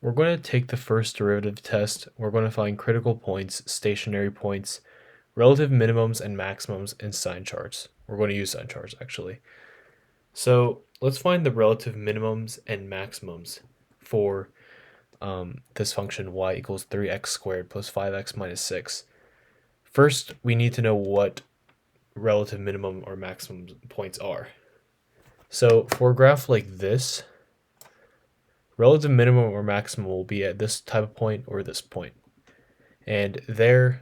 we're going to take the first derivative test. We're going to find critical points, stationary points, relative minimums and maximums, and sign charts. We're going to use sign charts actually. So let's find the relative minimums and maximums for this function y equals 3x squared plus 5x minus 6. First, we need to know what relative minimum or maximum points are. So for a graph like this, relative minimum or maximum will be at this type of point or this point. And there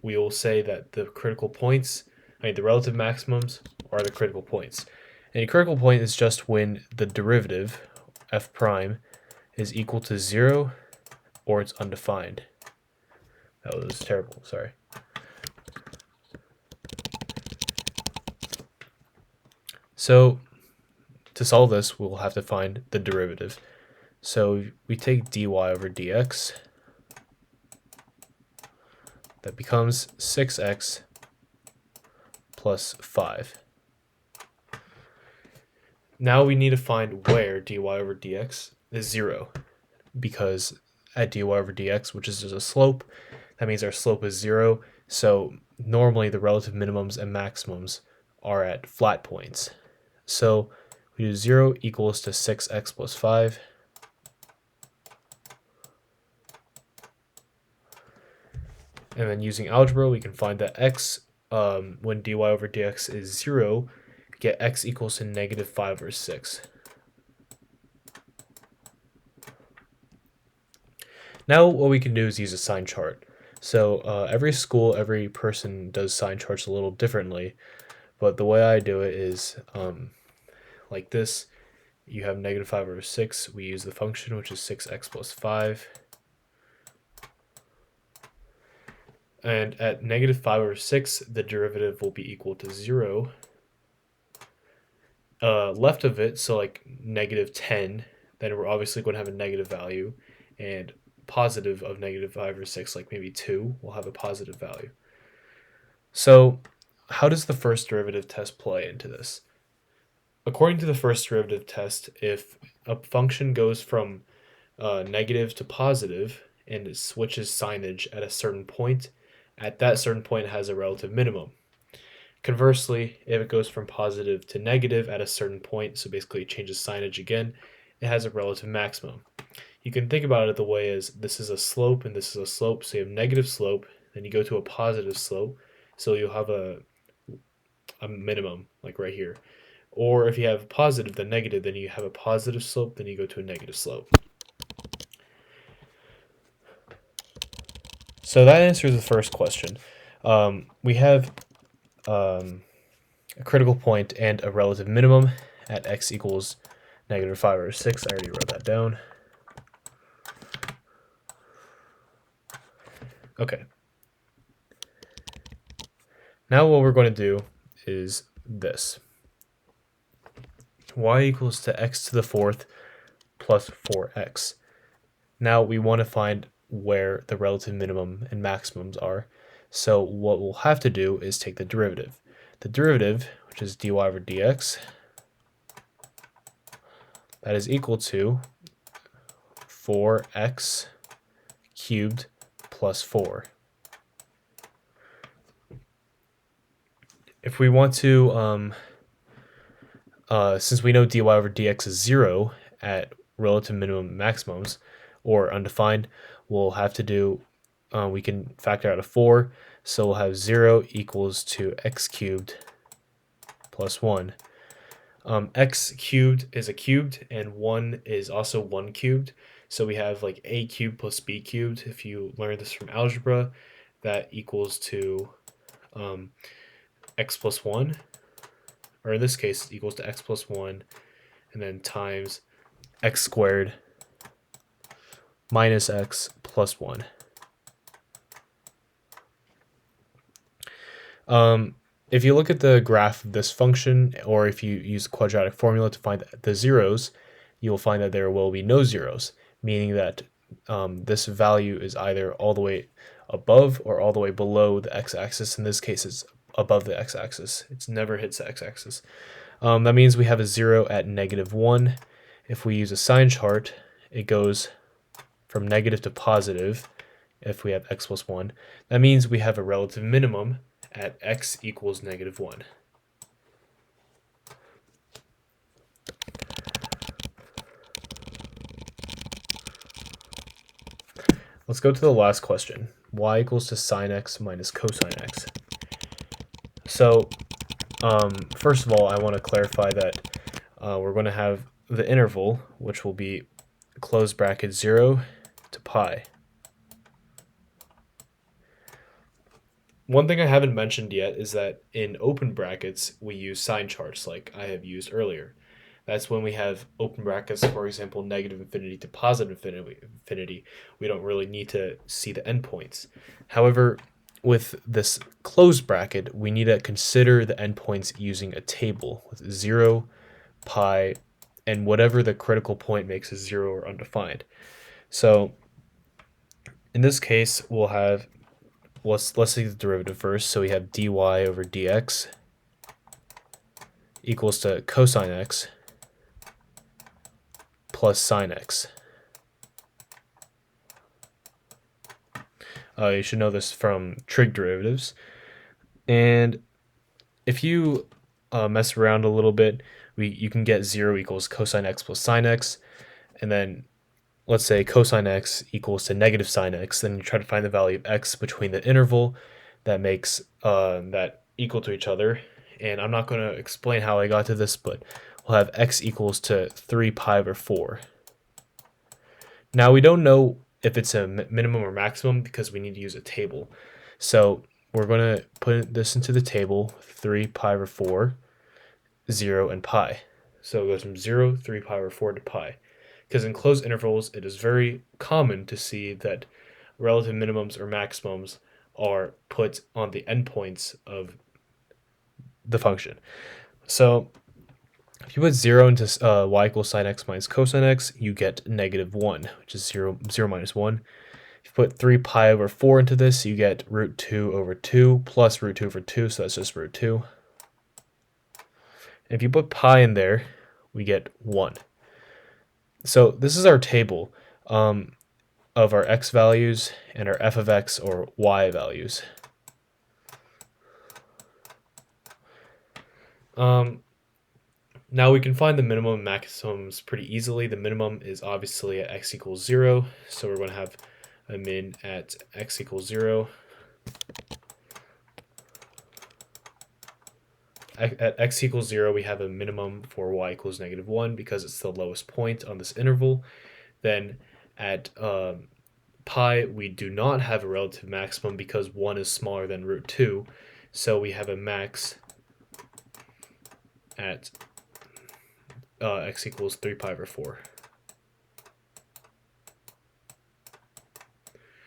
we will say that the critical points, the relative maximums are the critical points. And a critical point is just when the derivative, f prime, is equal to 0 or it's undefined. That was terrible, sorry. So to solve this, we'll have to find the derivative. So we take dy over dx. That becomes 6x plus 5. Now we need to find where dy over dx is 0, because at dy over dx, which is just a slope, that means our slope is 0. So normally the relative minimums and maximums are at flat points. So we do 0 equals to 6x plus 5. And then using algebra, we can find that x, when dy over dx is 0, get x equals to negative 5 over 6. Now what we can do is use a sign chart. So every school, every person does sign charts a little differently, but the way I do it is like this. You have negative 5 over 6. We use the function, which is 6x plus 5. And at negative 5 over 6, the derivative will be equal to 0. Left of it, so like negative 10, then we're obviously going to have a negative value. And positive of negative 5 or 6, like maybe 2, will have a positive value. So how does the first derivative test play into this? According to the first derivative test, if a function goes from negative to positive and it switches signage at a certain point, at that certain point it has a relative minimum. Conversely, if it goes from positive to negative at a certain point, so basically it changes signage again, it has a relative maximum. You can think about it the way as this is a slope and this is a slope, so you have negative slope, then you go to a positive slope, so you'll have a minimum, like right here. Or if you have positive then negative, then you have a positive slope, then you go to a negative slope. So that answers the first question. We have a critical point and a relative minimum at x equals negative 5 over 6. I already wrote that down. Okay. Now what we're going to do is this. Y equals to x to the fourth plus 4x. Now we want to find where the relative minimum and maximums are. So what we'll have to do is take the derivative. The derivative, which is dy over dx, that is equal to 4x cubed plus 4. If we want to, since we know dy over dx is 0 at relative minimum maximums, or undefined, we'll have to do, we can factor out a 4, so we'll have 0 equals to x cubed plus 1. X cubed is a cubed, and 1 is also 1 cubed, so we have like a cubed plus b cubed. If you learned this from algebra, that equals to x plus 1, or in this case, it equals to x plus 1, and then times x squared minus x plus 1. If you look at the graph of this function, or if you use the quadratic formula to find the zeros, you'll find that there will be no zeros, meaning that this value is either all the way above or all the way below the x-axis. In this case, it's above the x-axis. It never hits the x-axis. That means we have a 0 at negative 1. If we use a sign chart, it goes from negative to positive, if we have x plus 1, that means we have a relative minimum at x equals negative 1. Let's go to the last question. Y equals to sine x minus cosine x. So first of all, I want to clarify that we're going to have the interval, which will be close bracket 0 to pi. One thing I haven't mentioned yet is that in open brackets, we use sign charts like I have used earlier. That's when we have open brackets, for example, negative infinity to positive infinity. We don't really need to see the endpoints. However, with this closed bracket, we need to consider the endpoints using a table with 0, pi, and whatever the critical point makes is 0 or undefined. So in this case, we'll have, let's take the derivative first. So we have dy over dx equals to cosine x plus sine x. You should know this from trig derivatives. And if you mess around a little bit, you can get 0 equals cosine x plus sine x. And then let's say cosine x equals to negative sine x. Then you try to find the value of x between the interval that makes that equal to each other. And I'm not going to explain how I got to this, but we'll have x equals to 3 pi over 4. Now we don't know if it's a minimum or maximum because we need to use a table. So we're going to put this into the table, 3 pi over 4, 0, and pi. So it goes from 0, 3 pi over 4 to pi. Because in closed intervals, it is very common to see that relative minimums or maximums are put on the endpoints of the function. So if you put 0 into y equals sine x minus cosine x, you get negative 1, which is 0 minus 1. If you put 3 pi over 4 into this, you get root 2 over 2 plus root 2 over 2, so that's just root 2. And if you put pi in there, we get 1. So this is our table of our x values and our f of x or y values. Now we can find the minimum and maximums pretty easily. The minimum is obviously at x equals 0, so we're going to have a min at x equals 0. At x equals 0, we have a minimum for y equals negative 1 because it's the lowest point on this interval. Then at pi, we do not have a relative maximum because 1 is smaller than root 2. So we have a max at x equals 3 pi over 4.